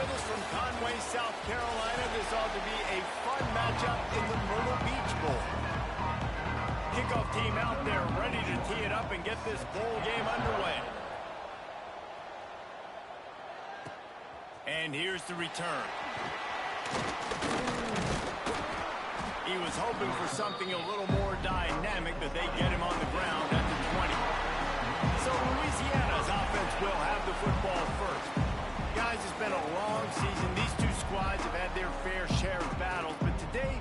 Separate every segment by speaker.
Speaker 1: with us from Conway, South Carolina. This ought to be a fun matchup in the Myrtle Beach Bowl. Kickoff team out there ready to tee it up and get this bowl game underway. And here's the return. He was hoping for something a little more dynamic, but they get him on the ground at the 20. So Louisiana's offense will have the football first. Guys, it's been a long season. These two squads have had their fair share of battles, but today,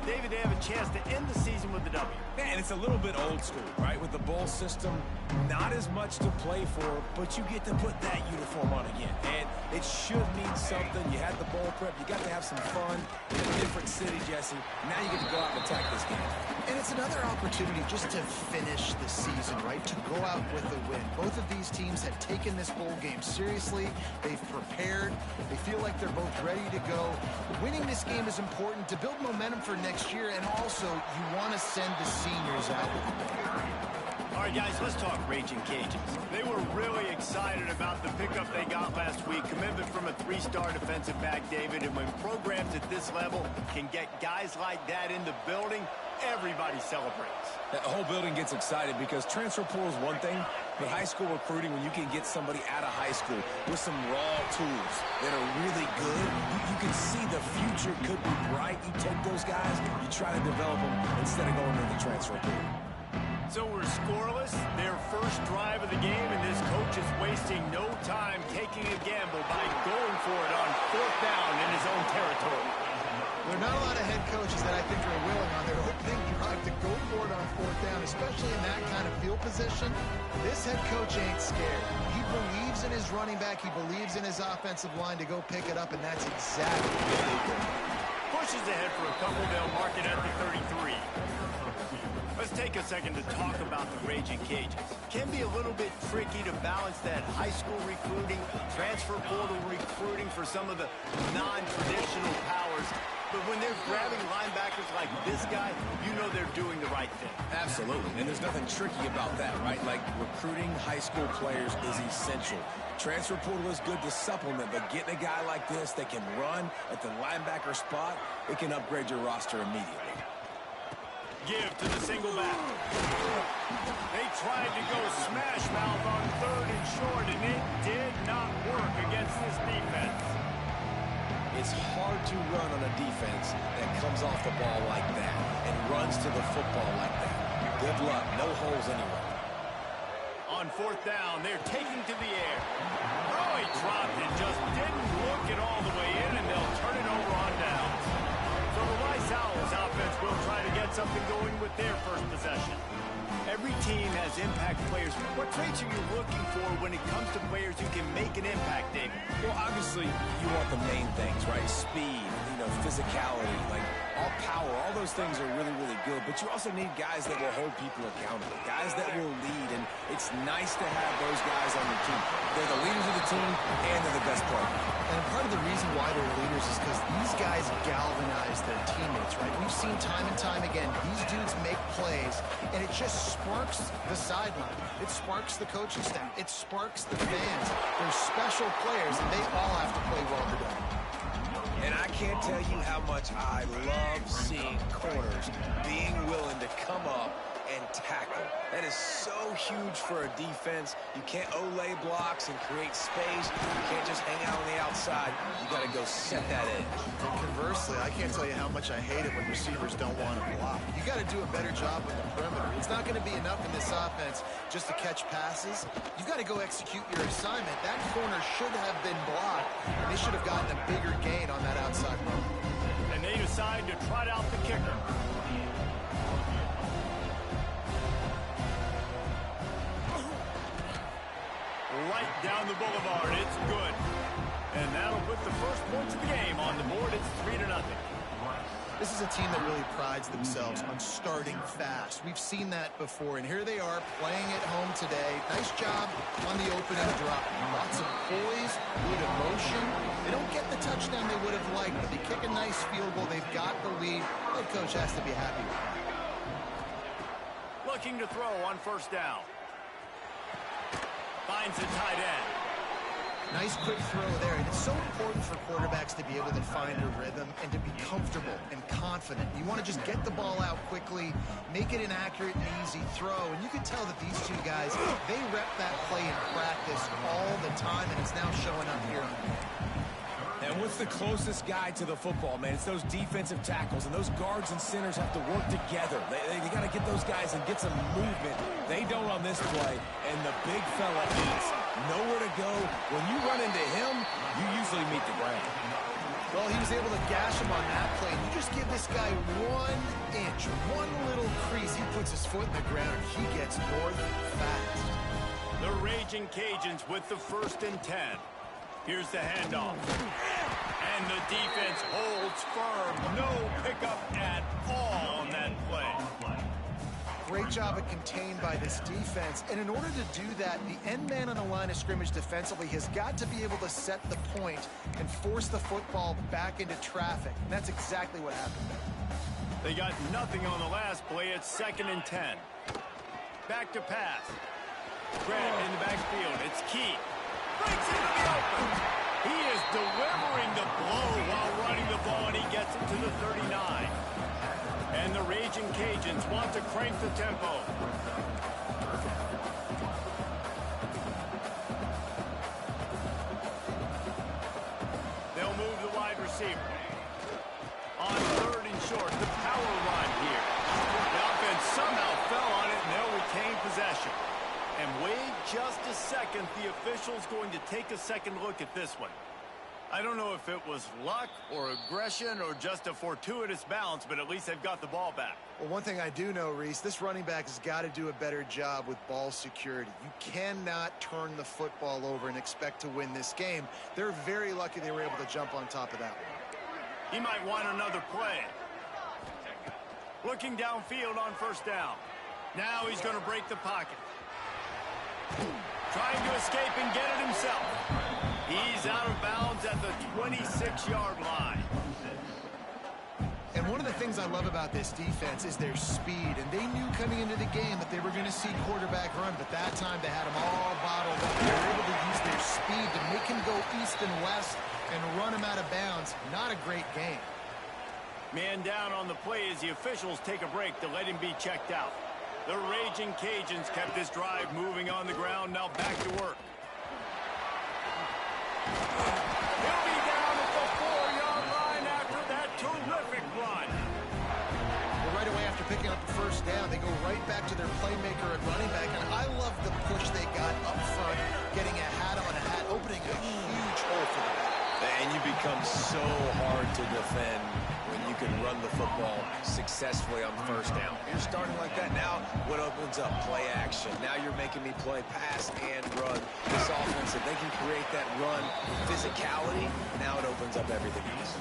Speaker 1: David, they have a chance to end the season with a W.
Speaker 2: And it's a little bit old school, right? With the bowl system, not as much to play for, but you get to put that uniform on again. And it should mean something. You had the bowl prep. You got to have some fun in a different city, Jesse. Now you get to go out and attack this game.
Speaker 3: And it's another opportunity just to finish the season, right? To go out with a win. Both of these teams have taken this bowl game seriously. They've prepared. They feel like they're both ready to go. Winning this game is important to build momentum for next year, and also you want to send the seniors out with a win.
Speaker 1: All right, guys, let's talk Raging Cajuns. They were really excited about the pickup they got last week. Commitment from a three-star defensive back, David. And when programs at this level can get guys like that in the building, everybody celebrates.
Speaker 2: The whole building gets excited because transfer portal is one thing, but high school recruiting, when you can get somebody out of high school with some raw tools that are really good, you can see the future could be bright. You take those guys, you try to develop them instead of going into the transfer portal.
Speaker 1: So we're scoreless, their first drive of the game, and this coach is wasting no time taking a gamble by going for it on 4th down in his own territory.
Speaker 3: There are not a lot of head coaches that I think are willing on their opening drive to go for it on 4th down, especially in that kind of field position. This head coach ain't scared. He believes in his running back. He believes in his offensive line to go pick it up, and that's exactly what they did.
Speaker 1: Pushes ahead for a couple. They'll mark it at the 33. Let's take a second to talk about the Raging Cajuns. Can be a little bit tricky to balance that high school recruiting, transfer portal recruiting for some of the non-traditional powers. But when they're grabbing linebackers like this guy, you know they're doing the right thing.
Speaker 2: Absolutely, and there's nothing tricky about that, right? Like, recruiting high school players is essential. Transfer portal is good to supplement, but getting a guy like this that can run at the linebacker spot, it can upgrade your roster immediately.
Speaker 1: Give to the single back. They tried to go smash mouth on 3rd and short, and it did not work against this defense.
Speaker 2: It's hard to run on a defense that comes off the ball like that and runs to the football like that. Good luck. No holes anywhere.
Speaker 1: On 4th down, they're taking to the air. Oh, he dropped it. Just didn't look it all the way in, and they'll turn it over on downs. So the Rice Owls offense will try to get something going with their first possession. Every team has impact players. What traits are you looking for when it comes to players who can make an impact, David?
Speaker 2: Well, obviously, you want the main things, right? Speed, physicality, like all power, all those things are really, really good. But you also need guys that will hold people accountable, guys that will lead. And it's nice to have those guys on your team. They're the leaders of the team, and they're the best players.
Speaker 3: And part of the reason why they're leaders is because these guys galvanize their teammates, right? We've seen time and time again, these dudes make plays, and it just sparks the sideline. It sparks the coaching staff. It sparks the fans. They're special players, and they all have to play well together.
Speaker 2: And I can't tell you how much I love seeing corners being willing to come up and tackle. That is so huge for a defense. You can't olay blocks and create space. You can't just hang out on the outside. You got to go set that edge.
Speaker 3: And conversely, I can't tell you how much I hate it when receivers don't want to block. You got to do a better job with the perimeter. It's not going to be enough in this offense just to catch passes. You've got to go execute your assignment. That corner should have been blocked, and they should have gotten a bigger gain on that outside run.
Speaker 1: And they decide to trot out the kicker. Right down the boulevard. It's good. And that'll put the first points of the game on the board. It's 3-0.
Speaker 3: This is a team that really prides themselves on starting fast. We've seen that before, and here they are playing at home today. Nice job on the opening drop. Lots of poise, good emotion. They don't get the touchdown they would have liked, but they kick a nice field goal. They've got the lead. The head coach has to be happy with that.
Speaker 1: Looking to throw on 1st down. Finds the tight end.
Speaker 3: Nice quick throw there, and it's so important for quarterbacks to be able to find a rhythm and to be comfortable and confident. You want to just get the ball out quickly, make it an accurate and easy throw, and you can tell that these two guys, they rep that play in practice all the time, and it's now showing up here.
Speaker 2: And what's the closest guy to the football, man? It's those defensive tackles, and those guards and centers have to work together. They got to get those guys and get some movement. They don't on this play, and the big fella eats. Nowhere to go. When you run into him, you usually meet the ground.
Speaker 3: Well, he was able to gash him on that play. You just give this guy 1 inch, one little crease. He puts his foot in the ground, and he gets north fast.
Speaker 1: The Raging Cajuns with the 1st and 10. Here's the handoff. And the defense holds firm. No pickup at all on that play.
Speaker 3: Great job of contained by this defense. And in order to do that, the end man on the line of scrimmage defensively has got to be able to set the point and force the football back into traffic. And that's exactly what happened.
Speaker 1: They got nothing on the last play. It's 2nd and 10. Back to pass. Grab in the backfield. It's Key. Breaks into the open. He is delivering the blow while running the ball, and he gets it to the 39. And the Raging Cajuns want to crank the tempo. They'll move the wide receiver. On 3rd and short, the power run here. The offense somehow fell on it, and they'll retain possession. And wait just a second, the official's going to take a second look at this one. I don't know if it was luck or aggression or just a fortuitous bounce, but at least they've got the ball back.
Speaker 3: Well, one thing I do know, Reese, this running back has got to do a better job with ball security. You cannot turn the football over and expect to win this game. They're very lucky they were able to jump on top of that one.
Speaker 1: He might want another play. Looking downfield on 1st down. Now he's going to break the pocket. Trying to escape and get it himself. He's out of bounds at the 26-yard line.
Speaker 3: And one of the things I love about this defense is their speed. And they knew coming into the game that they were going to see quarterback run, but that time they had him all bottled up. They were able to use their speed to make him go east and west and run him out of bounds. Not a great game.
Speaker 1: Man down on the play as the officials take a break to let him be checked out. The Raging Cajuns kept this drive moving on the ground. Now back to work. He'll be down at the 4-yard line after that terrific run.
Speaker 3: Well, right away after picking up the 1st down, they go right back to their playmaker at running back. And I love the push they got up front, getting a hat on a hat, opening a huge hole for the back.
Speaker 2: And you become so hard to defend when you can run the football successfully on 1st down. You're starting like that now, what opens up? Play action. Now you're making me play pass and run. This offense, if they can create that run physicality, now it opens up everything else.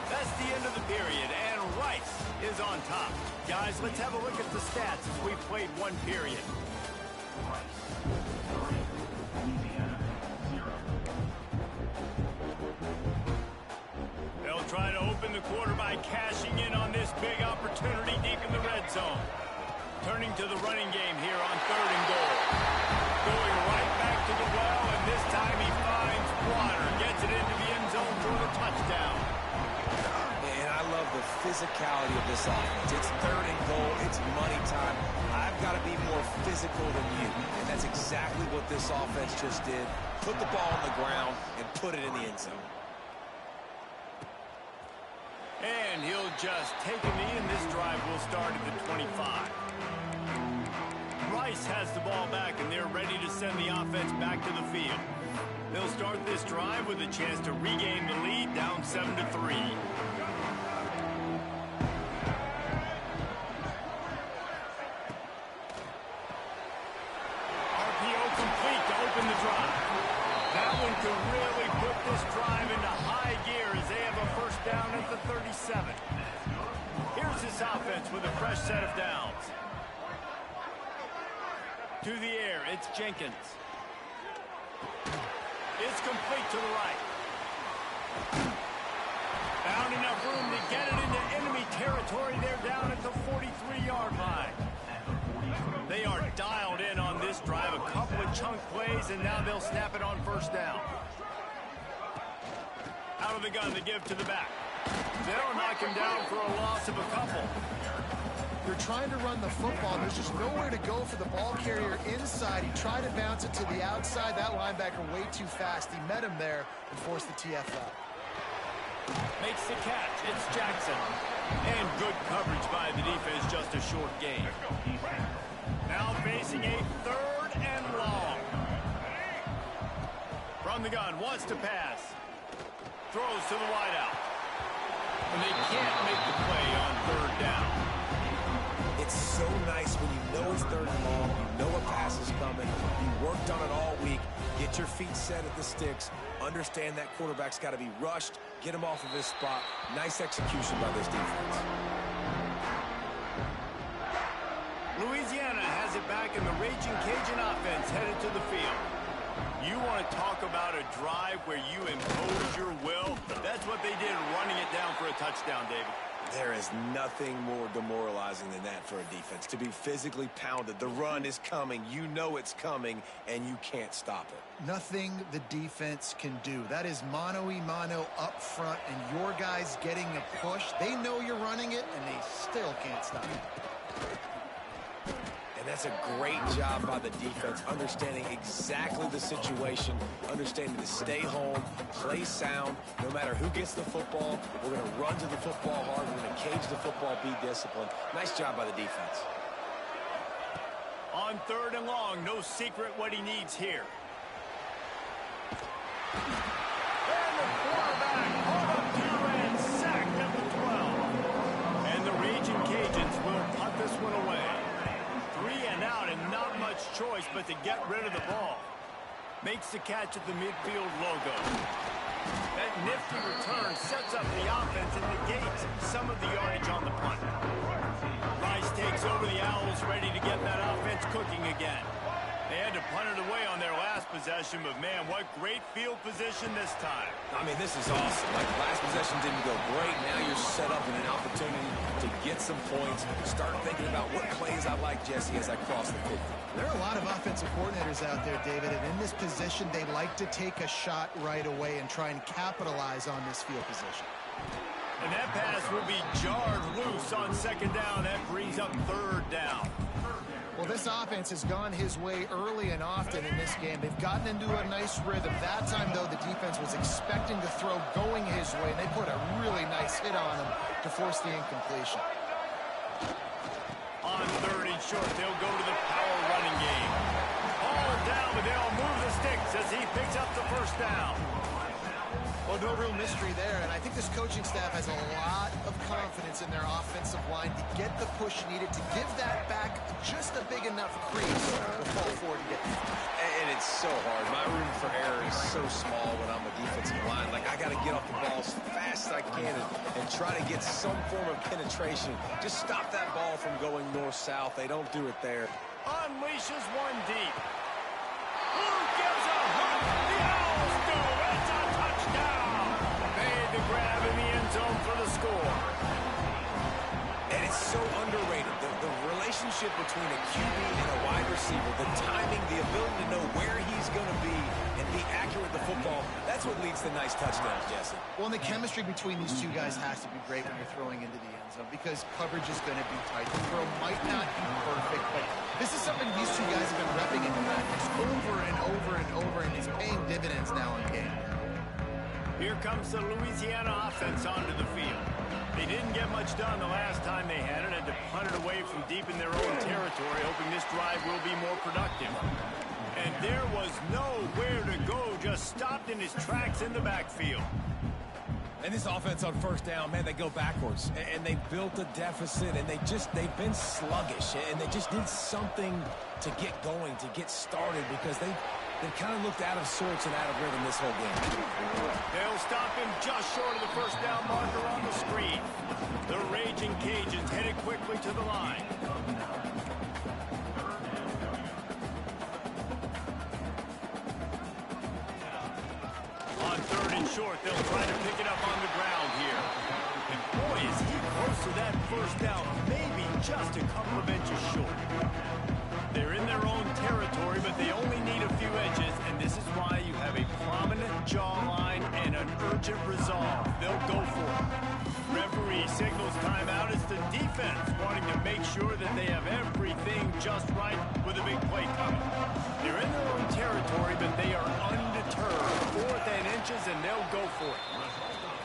Speaker 1: That's the end of the period, and Rice is on top. Guys, let's have a look at the stats as we've played 1 period. They'll try to open the quarter by cashing in on this big opportunity deep in the red zone. Turning to the running game here on 3rd and goal. Going right back to the well, and this time he finds water. Gets it into the end zone for the touchdown.
Speaker 2: And I love the physicality of this offense. It's 3rd and goal. It's money time. I've got to be more physical than you. And that's exactly what this offense just did. Put the ball on the ground and put it in the end zone.
Speaker 1: And he'll just take a knee, and this drive will start at the 25. Rice has the ball back, and they're ready to send the offense back to the field. They'll start this drive with a chance to regain the lead, down 7-3. RPO complete to open the drive. That one could really put this drive into high gear as they have a 1st down at the 37. Here's this offense with a fresh set of downs. To the air, it's Jenkins. It's complete to the right. Found enough room to get it into enemy territory. They're down at the 43-yard line. They are dialed in on this drive. A couple of chunk plays, and now they'll snap it on first down. Out of the gun to give to the back. They'll knock him down for a loss of a couple.
Speaker 3: You're trying to run the football. There's just nowhere to go for the ball carrier inside. He tried to bounce it to the outside. That linebacker way too fast. He met him there and forced the TFL.
Speaker 1: Makes the catch. It's Jackson. And good coverage by the defense, just a short gain. Now facing a 3rd and long. From the gun, wants to pass. Throws to the wideout. And they can't make the play on 3rd down.
Speaker 2: It's so nice when you know it's 3rd and long, you know a pass is coming, you worked on it all week, get your feet set at the sticks, understand that quarterback's got to be rushed, get him off of his spot. Nice execution by this defense.
Speaker 1: Louisiana has it back in the Raging Cajun offense headed to the field. You want to talk about a drive where you impose your will? That's what they did, running it down for a touchdown, David.
Speaker 2: There is nothing more demoralizing than that for a defense, to be physically pounded. The run is coming, you know it's coming, and you can't stop it.
Speaker 3: Nothing the defense can do. That is mano-a-mano up front, and your guys getting a push. They know you're running it, and they still can't stop it.
Speaker 2: And that's a great job by the defense, understanding exactly the situation, understanding to stay home, play sound. No matter who gets the football, we're going to run to the football hard. We're going to cage the football, be disciplined. Nice job by the defense.
Speaker 1: On 3rd and long, no secret what he needs here. And the quarterback caught up to and sacked at the 12. And the Raging Cajuns will punt this one away. 3 and out, and not much choice but to get rid of the ball. Makes the catch at the midfield logo. That nifty return sets up the offense and negates some of the yardage on the punt. Rice takes over the Owls, ready to get that offense cooking again. They had to punt it away on their last possession, but man, what great field position this time.
Speaker 2: I mean, this is awesome. Like, last possession didn't go great. Now you're set up in an opportunity to get some points. Start thinking about what plays I like, Jesse, as I cross the 50.
Speaker 3: There are a lot of offensive coordinators out there, David, and in this position, they like to take a shot right away and try and capitalize on this field position.
Speaker 1: And that pass will be jarred loose on 2nd down. That brings up 3rd down.
Speaker 3: Well, this offense has gone his way early and often in this game. They've gotten into a nice rhythm. That time, though, the defense was expecting the throw going his way, and they put a really nice hit on him to force the incompletion.
Speaker 1: On 3rd and short, they'll go to the power running game. All down, but they'll move the sticks as he picks up the 1st down.
Speaker 3: Well, no real mystery there, and I think this coaching staff has a lot of confidence in their offensive line to get the push needed to give that back just a big enough crease to fall forward and get the
Speaker 2: And it's so hard. My room for error is so small when I'm a defensive line. Like, I got to get off the ball as fast as I can and try to get some form of penetration. Just stop that ball from going north-south. They don't do it there.
Speaker 1: Unleashes one deep. Who gives a hook? The Owls do. It's a touchdown. Made the grab in the end zone for the score.
Speaker 2: And it's so underrated. The relationship between a QB and a wide receiver, the timing, the ability to know where he's going to be and be accurate with the football, that's what leads to nice touchdowns, Jesse.
Speaker 3: Well, and the chemistry between these two guys has to be great when you're throwing into the end zone because coverage is going to be tight. The throw might not be perfect, but this is something these two guys have been repping in practice over and over and over, and it's paying dividends now in game.
Speaker 1: Here comes the Louisiana offense onto the field. They didn't get much done the last time they had it, and to punt it away from deep in their own territory, hoping this drive will be more productive. And there was nowhere to go, just stopped in his tracks in the backfield.
Speaker 2: And this offense on 1st down, man, they go backwards. And they built a deficit, and they've been sluggish. And they just need something to get going, to get started, because they kind of looked out of sorts and out of rhythm this whole game.
Speaker 1: They'll stop him just short of the 1st down marker on the screen. The Raging Cajuns headed quickly to the line. On 3rd and short, they'll try to pick it up on the ground here. And boy, is he close to that 1st down, maybe just a couple of inches short. They're in their own territory, but they only need a jawline and an urgent resolve. They'll go for it. Referee signals timeout. It's the defense wanting to make sure that they have everything just right with a big play coming. They're in their own territory, but they are undeterred. 4th and inches, and they'll go for it.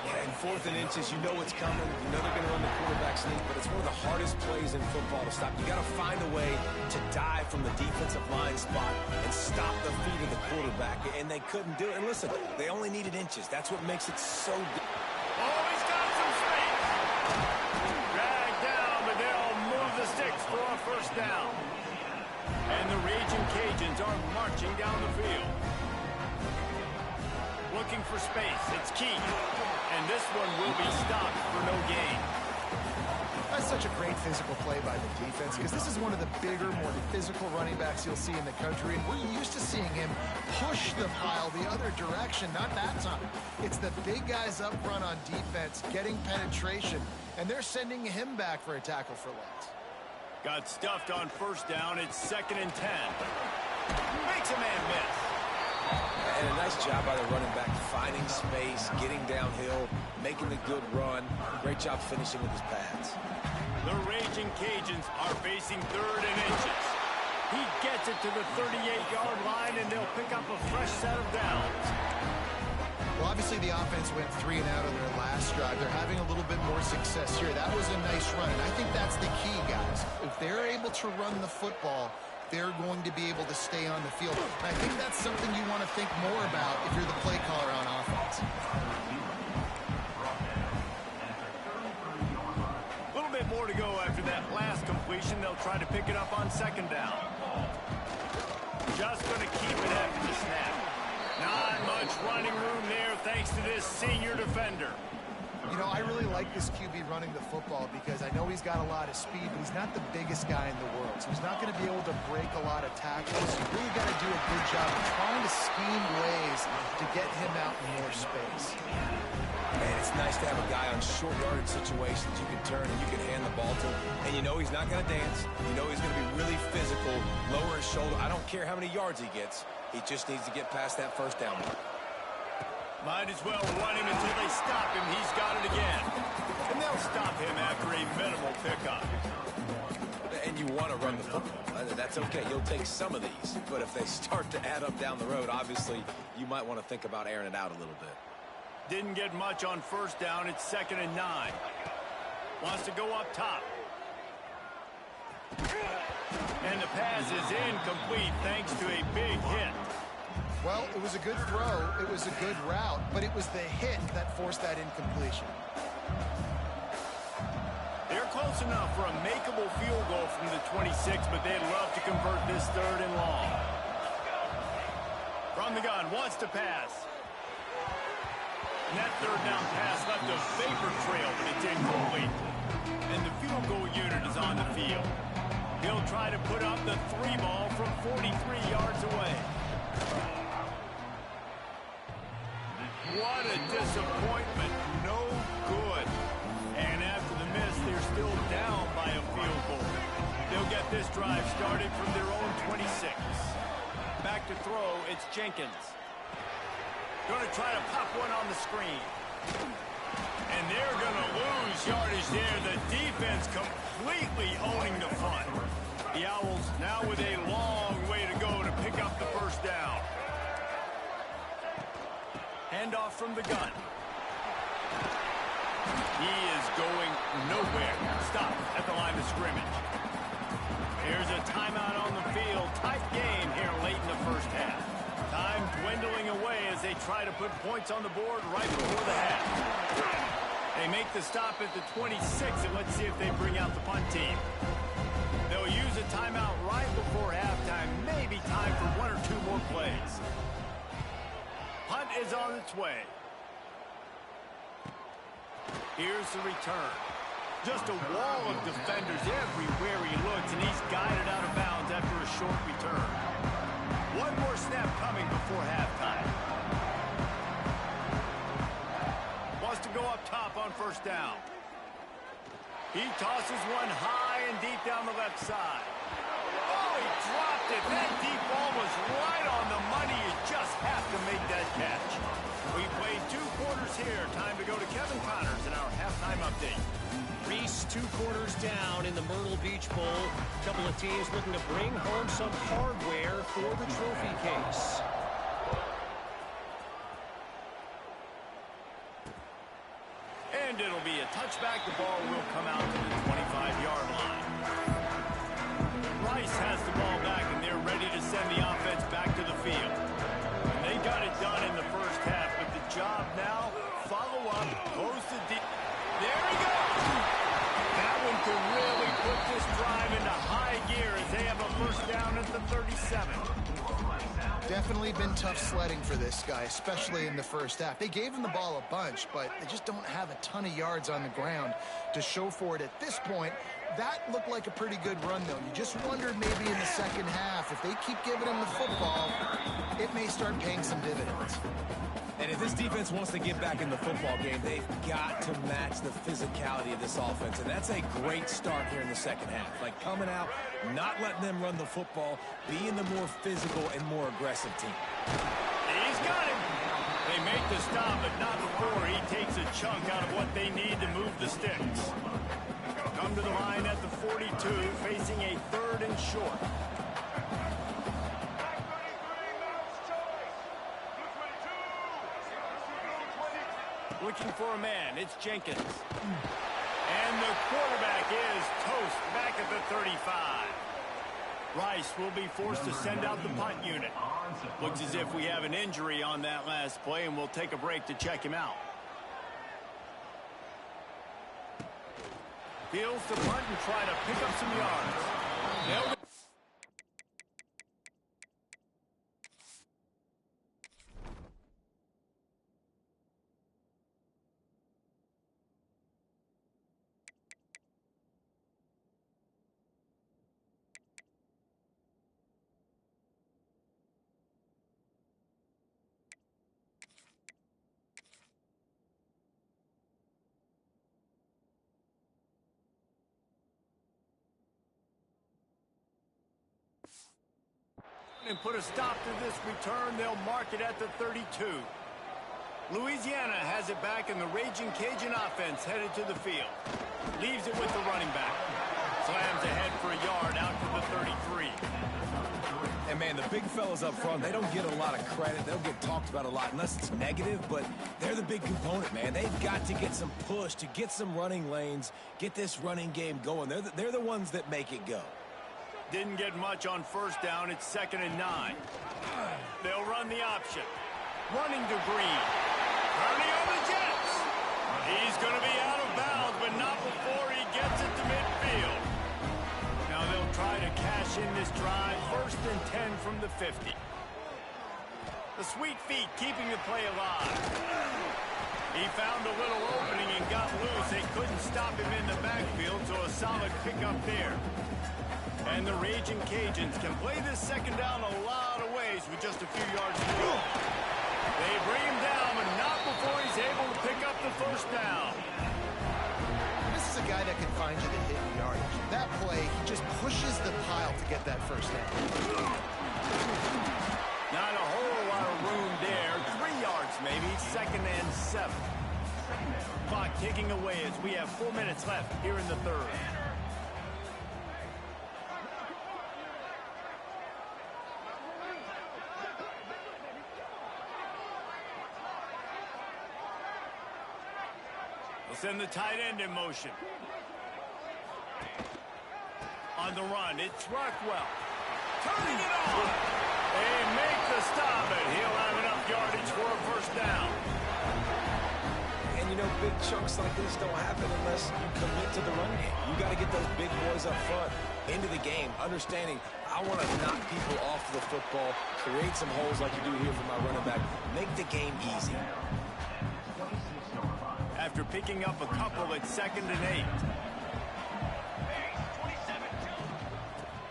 Speaker 2: Yeah, and 4th and inches, you know what's coming. You know they're going to run the quarterback sneak, but it's one of the hardest plays in football to stop. You got to find a way to dive from the defensive line spot and stop the feet of the quarterback, and they couldn't do it. And listen, they only needed inches. That's what makes it so good.
Speaker 1: Oh, he's got some space. Dragged down, but they'll move the sticks for a first down. And the Raging Cajuns are marching down the field. Looking for space. It's key. And this one will be stopped for no gain.
Speaker 3: That's such a great physical play by the defense because this is one of the bigger, more physical running backs you'll see in the country, and we're used to seeing him push the pile the other direction. Not that time. It's the big guys up front on defense getting penetration, and they're sending him back for a tackle for loss.
Speaker 1: Got stuffed on first down. It's 2nd and 10. Makes a man miss.
Speaker 2: And a nice job by the running back, finding space, getting downhill, making the good run. Great job finishing with his pads.
Speaker 1: The Raging Cajuns are facing 3rd and inches. He gets it to the 38-yard line, and they'll pick up a fresh set of downs.
Speaker 3: Well, obviously the offense went 3 and out on their last drive. They're having a little bit more success here. That was a nice run, and I think that's the key, guys. If they're able to run the football, they're going to be able to stay on the field. And I think that's something you want to think more about if you're the play caller on offense.
Speaker 1: A little bit more to go after that last completion. They'll try to pick it up on 2nd down. Just going to keep it after the snap. Not much running room there thanks to this senior defender.
Speaker 3: You know, I really like this QB running the football because I know he's got a lot of speed, but he's not the biggest guy in the world. So he's not going to be able to break a lot of tackles. You really got to do a good job of trying to scheme ways to get him out in more space.
Speaker 2: Man, it's nice to have a guy on short yardage situations you can turn and you can hand the ball to. And you know he's not going to dance. You know he's going to be really physical, lower his shoulder. I don't care how many yards he gets. He just needs to get past that first down.
Speaker 1: Might as well run him until they stop him. He's got it again. And they'll stop him after a minimal pickup.
Speaker 2: And you want to run the football. That's okay. You'll take some of these. But if they start to add up down the road, obviously, you might want to think about airing it out a little bit.
Speaker 1: Didn't get much on first down. It's 2nd and 9. Wants to go up top. And the pass is incomplete thanks to a big hit.
Speaker 3: Well, it was a good throw, it was a good route, but it was the hit that forced that incompletion.
Speaker 1: They're close enough for a makeable field goal from the 26, but they'd love to convert this 3rd and long. From the gun, wants to pass. And that 3rd down pass left a vapor trail, but it's incomplete. And the field goal unit is on the field. He'll try to put up the 3 ball from 43 yards away. What a disappointment. No good. And after the miss, they're still down by a field goal. They'll get this drive started from their own 26. Back to throw, it's Jenkins. Going to try to pop one on the screen. And they're going to lose yardage there. The defense completely owning the front. The Owls now with a long way to go to pick up the first down. Handoff from the gun. He is going nowhere. Stop at the line of scrimmage. Here's a timeout on the field. Tight game here late in the first half. Time dwindling away as they try to put points on the board right before the half. They make the stop at the 26, and let's see if they bring out the punt team. They'll use a timeout right before halftime. Maybe time for 1 or 2 more plays. Punt is on its way. Here's the return. Just a wall of defenders everywhere he looks, and he's guided out of bounds after a short return. One more snap coming before halftime. Wants to go up top on first down. He tosses one high and deep down the left side. Oh, he dropped it. That deep ball was right on the money. You just have to make that catch. We played 2 quarters here. Time to go to Kevin Connors in our halftime update.
Speaker 4: Reese 2 quarters down in the Myrtle Beach Bowl. A couple of teams looking to bring home some hardware for the trophy case.
Speaker 1: And it'll be a touchback. The ball will come out to the 25-yard line. Rice has the ball back, and they're ready to send the offense back to the field. And they got it done in the first half, but the job now, follow up, close the deep. There he goes! That one could really put this drive into high gear as they have a first down at the 37.
Speaker 3: Definitely been tough sledding for this guy, especially in the first half. They gave him the ball a bunch, but they just don't have a ton of yards on the ground to show for it at this point. That looked like a pretty good run, though. You just wondered maybe in the second half, if they keep giving him the football, it may start paying some dividends.
Speaker 2: And if this defense wants to get back in the football game, they've got to match the physicality of this offense. And that's a great start here in the second half. Like coming out, not letting them run the football, being the more physical and more aggressive team.
Speaker 1: He's got him. They make the stop, but not before he takes a chunk out of what they need to move the sticks. Come to the line at the 42, facing a 3rd and short. Looking for a man, it's Jenkins. And the quarterback is toast back at the 35. Rice will be forced to send out the punt unit. Looks as if we have an injury on that last play, and we'll take a break to check him out. Fields to punt and try to pick up some yards. And put a stop to this return. They'll mark it at the 32. Louisiana has it back, and the Raging Cajun offense headed to the field. Leaves it with the running back. Slams ahead for a yard out to the 33.
Speaker 2: And, man, the big fellas up front, they don't get a lot of credit. They don't get talked about a lot unless it's negative, but they're the big component, man. They've got to get some push to get some running lanes, get this running game going. They're the ones that make it go.
Speaker 1: Didn't get much on first down. It's 2nd and 9. They'll run the option. Running to Green. Turning on the Jets. He's going to be out of bounds, but not before he gets it to midfield. Now they'll try to cash in this drive. 1st and 10 from the 50. The sweet feet keeping the play alive. He found a little opening and got loose. They couldn't stop him in the backfield, so a solid pickup there. And the Raging Cajuns can play this second down a lot of ways with just a few yards to go. They bring him down, but not before he's able to pick up the first down.
Speaker 3: This is a guy that can find you the hidden yardage. That play, he just pushes the pile to get that first down.
Speaker 1: Not a whole lot of room there. 3 yards maybe, 2nd and 7. Clock ticking away as we have 4 minutes left here in the 3rd. Send the tight end in motion. On the run, it's Rockwell. Turning it on. They make the stop, and he'll have enough yardage for a first down.
Speaker 2: And, you know, big chunks like this don't happen unless you commit to the run game. You got to get those big boys up front into the game, understanding I want to knock people off the football, create some holes like you do here for my running back, make the game easy.
Speaker 1: After picking up a couple at 2nd and 8.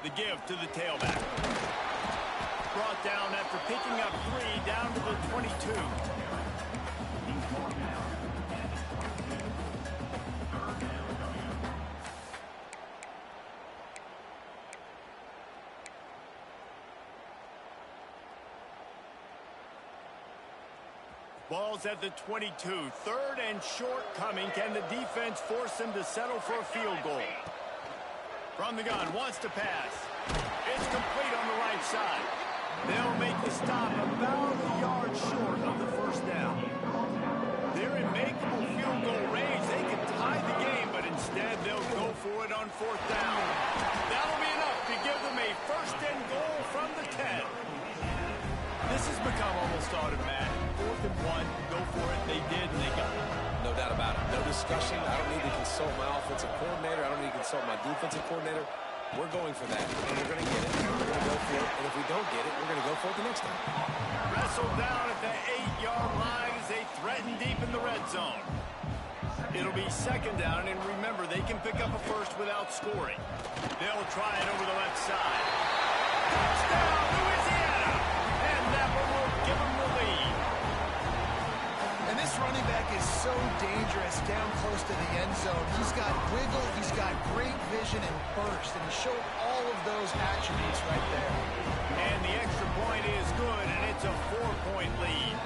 Speaker 1: The give to the tailback. Brought down after picking up 3 down to the 22. Ball's at the 22. Third and short coming. Can the defense force them to settle for a field goal? From the gun, wants to pass. It's complete on the right side. They'll make the stop about a yard short of the first down. They're in makeable field goal range. They can tie the game, but instead they'll go for it on fourth down. That'll be enough to give them a first and goal from the 10. This has become almost automatic. 4th and 1, go for it. They did, and they got it.
Speaker 2: No doubt about it. No discussion. I don't need to consult my offensive coordinator. I don't need to consult my defensive coordinator. We're going for that, and we're going to get it. We're going to go for it, and if we don't get it, we're going to go for it the next time.
Speaker 1: Wrestled down at the 8-yard line as they threaten deep in the red zone. It'll be second down, and remember, they can pick up a first without scoring. They'll try it over the left side. Touchdown, Louisiana! And that one will give them the lead.
Speaker 3: And this running back is so dangerous down close to the end zone. He's got wiggle, he's got great vision and burst, and he showed all of those attributes right there.
Speaker 1: And the extra point is good, and it's a 4-point lead.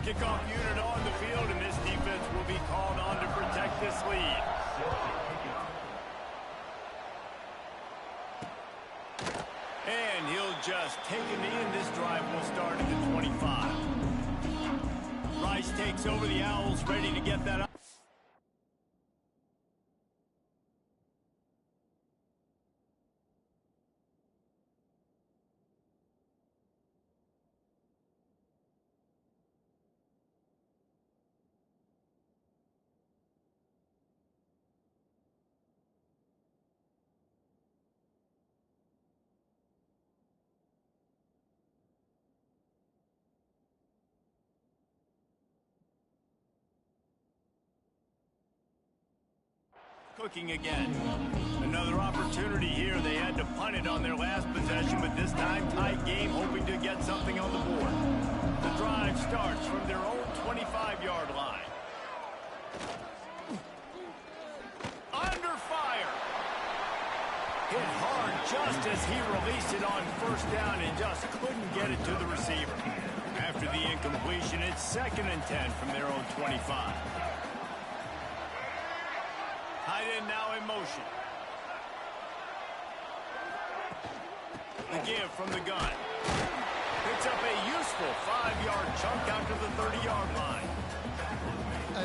Speaker 1: Kickoff unit on the field, and this defense will be called on to protect this lead. And he'll just take a knee, and this drive will start at the 25. Rice takes over. The Owls ready to get that up. Cooking again. Another opportunity here. They had to punt it on their last possession, but this time tight game, hoping to get something on the board. The drive starts from their own 25-yard line. Under fire. Hit hard just as he released it on first down and just couldn't get it to the receiver. After the incompletion, it's 2nd and 10 from their own 25. Tight end now in motion. The give from the gun. Picks up a useful 5-yard chunk out to the 30-yard line.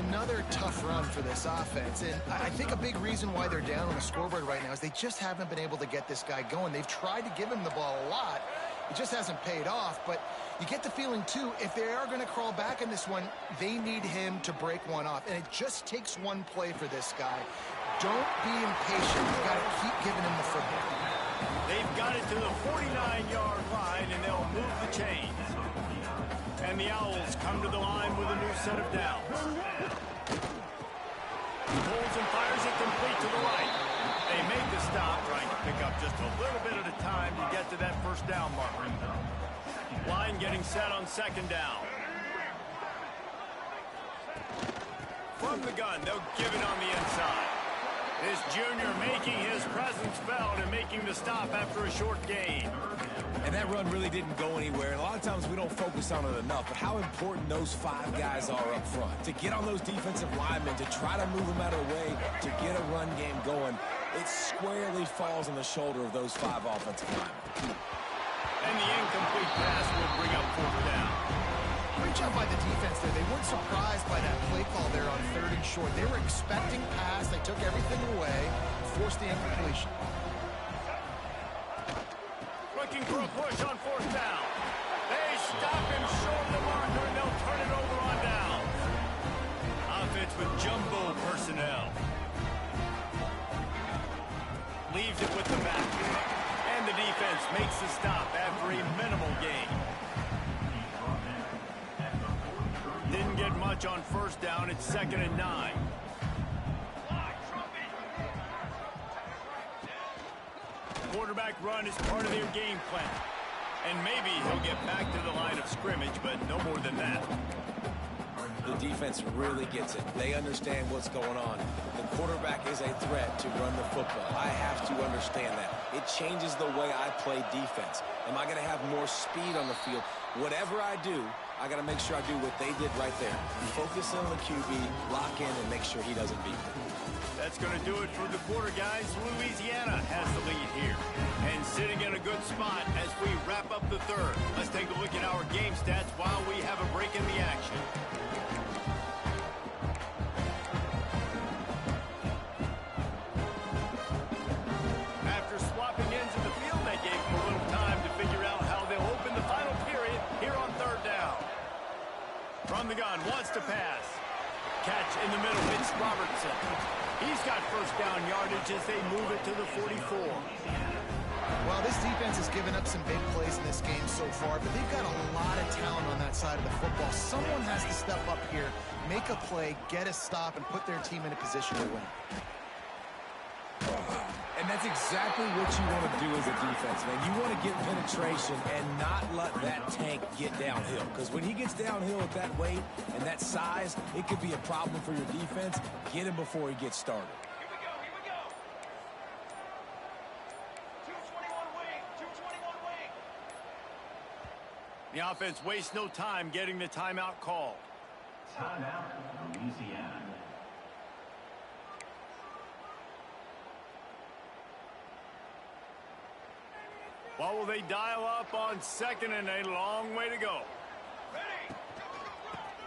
Speaker 3: Another tough run for this offense, and I think a big reason why they're down on the scoreboard right now is they just haven't been able to get this guy going. They've tried to give him the ball a lot. It just hasn't paid off, but you get the feeling, too, if they are going to crawl back in this one, they need him to break one off, and it just takes one play for this guy. Don't be impatient. You've got to keep giving him the football.
Speaker 1: They've got it to the 49-yard line, and they'll move the chains. And the Owls come to the line with a new set of downs. He pulls and fires it complete to the right. They make the stop, trying to pick up just a little bit at a time to get to that first down marker. Line getting set on 2nd down. From the gun, they'll give it on the inside. This junior making his presence felt and making the stop after a short gain.
Speaker 2: And that run really didn't go anywhere. And a lot of times we don't focus on it enough, but how important those 5 guys are up front. To get on those defensive linemen, to try to move them out of the way, to get a run game going, it squarely falls on the shoulder of those 5 offensive linemen.
Speaker 1: And the incomplete pass will bring up 4th down.
Speaker 3: Great job by the defense there. They weren't surprised by that play call there on 3rd and short. They were expecting pass. They took everything away, forced the incompletion.
Speaker 1: Looking for a push on 4th down. They stop him short of the marker, and they'll turn it over on down. Offense with jumbo personnel. Leaves it with the back. And the defense makes the stop after a minimal gain. Didn't get much on 1st down. It's 2nd and 9. Quarterback run is part of their game plan. And maybe he'll get back to the line of scrimmage, but no more than that.
Speaker 2: The defense really gets it. They understand what's going on. The quarterback is a threat to run the football. I have to understand that. It changes the way I play defense. Am I going to have more speed on the field? Whatever I do, I got to make sure I do what they did right there. Focus on the QB, lock in, and make sure he doesn't beat me.
Speaker 1: That's going to do it for the quarter, guys. Louisiana has the lead here. And sitting in a good spot as we wrap up the third. Let's take a look at our game stats while we have a break in the action. After swapping ends in the field, that gave them a little time to figure out how they'll open the final period here on third down. From the gun, wants to pass. Catch in the middle, it's Robertson. He's got first down yardage as they move it to the 44.
Speaker 3: Well, this defense has given up some big plays in this game so far, but they've got a lot of talent on that side of the football. Someone has to step up here, make a play, get a stop, and put their team in a position to win.
Speaker 2: And that's exactly what you want to do as a defense, man. You want to get penetration and not let that tank get downhill. Because when he gets downhill at that weight and that size, it could be a problem for your defense. Get him before he gets started.
Speaker 5: Here we go. 221 wing, 221 wing.
Speaker 1: The offense wastes no time getting the timeout called.
Speaker 6: Timeout, Louisiana.
Speaker 1: What will they dial up on second and a long way to go?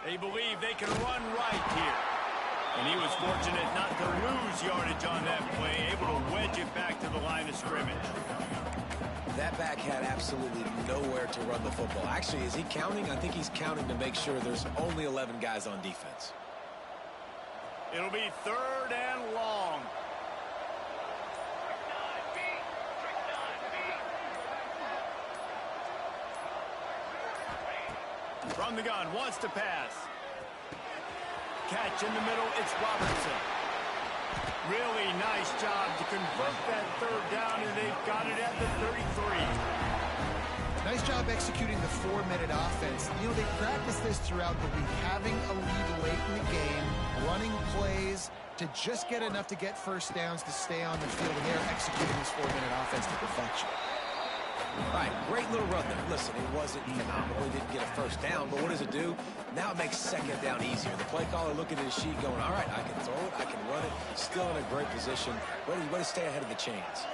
Speaker 1: They believe they can run right here. And he was fortunate not to lose yardage on that play, able to wedge it back to the line of scrimmage.
Speaker 2: That back had absolutely nowhere to run the football. Actually, is he counting? I think he's counting to make sure there's only 11 guys on defense.
Speaker 1: It'll be third and long. From the gun, wants to pass. Catch in the middle, it's Robertson. Really nice job to convert that third down, and they've got it at the 33.
Speaker 3: Nice job executing the 4-minute offense. You know, they practiced this throughout the week, having a lead late in the game, running plays to just get enough to get first downs to stay on the field, and they're executing this 4-minute offense to perfection.
Speaker 2: All right, great little run there. Listen, it wasn't phenomenal. He didn't get a first down, but what does it do? Now it makes second down easier. The play caller looking at his sheet going, all right, I can throw it, I can run it. Still in a great position. Way to stay ahead of the chains.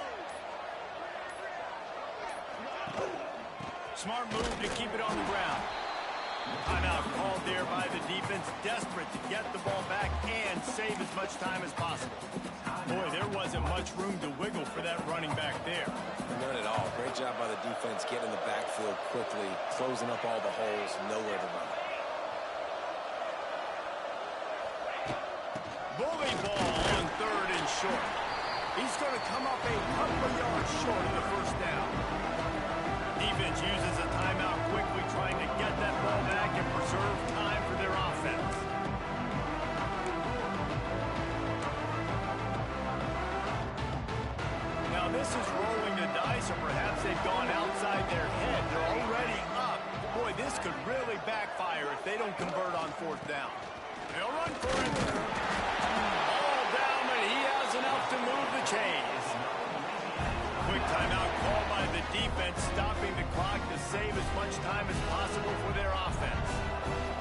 Speaker 1: Smart move to keep it on the ground. Timeout called there by the defense, desperate to get the ball back and save as much time as possible. Boy, there wasn't much room to wiggle for that running back there.
Speaker 2: None at all. Great job by the defense getting in the backfield quickly, closing up all the holes, nowhere to run.
Speaker 1: Bully ball on third and short. He's going to come up a couple of yards short of the first down. Defense uses a timeout quickly, trying to get that ball back and preserve time for their offense. Now this is rolling the dice, or perhaps they've gone outside their head. They're already up. Boy, this could really backfire if they don't convert on fourth down. They'll run for it. All down, but he has enough to move the chains. Quick timeout called by the defense, stopping the clock to save as much time as possible for their offense.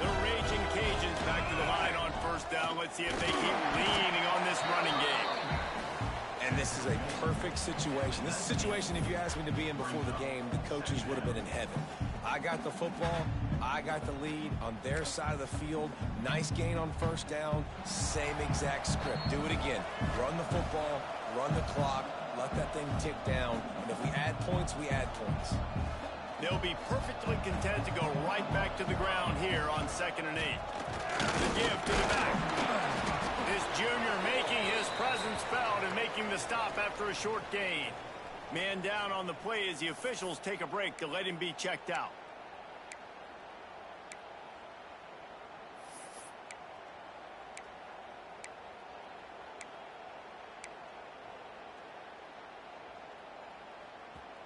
Speaker 1: The Raging Cajuns back to the line on first down. Let's see if they keep leaning on this running game.
Speaker 2: And this is a perfect situation. This is a situation, if you asked me to be in before the game, the coaches would have been in heaven. I got the football. I got the lead on their side of the field. Nice gain on first down. Same exact script. Do it again. Run the football. Run the clock. Let that thing tick down. And if we add points, we add points.
Speaker 1: They'll be perfectly content to go right back to the ground here on 2nd and 8. The give to the back. This junior making his presence felt and making the stop after a short gain. Man down on the play as the officials take a break to let him be checked out.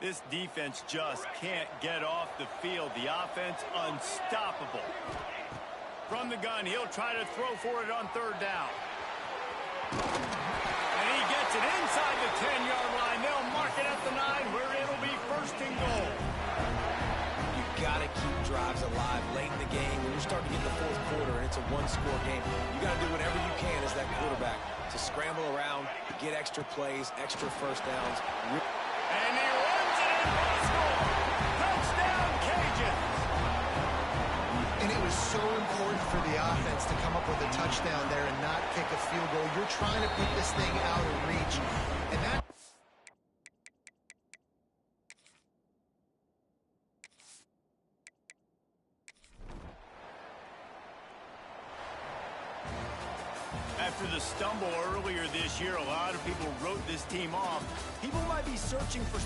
Speaker 1: This defense just can't get off the field. The offense unstoppable. From the gun, he'll try to throw for it on third down. And
Speaker 2: got to keep drives alive late in the game. When you're starting to get in the fourth quarter and it's a one-score game, you got to do whatever you can as that quarterback to scramble around, get extra plays, extra first downs.
Speaker 1: And he runs it in for the score. Touchdown, Cajuns.
Speaker 3: And it was so important for the offense to come up with a touchdown there and not kick a field goal. You're trying to put this thing out of reach. And that...
Speaker 1: After the stumble earlier this year, a lot of people wrote this team off. People might be searching for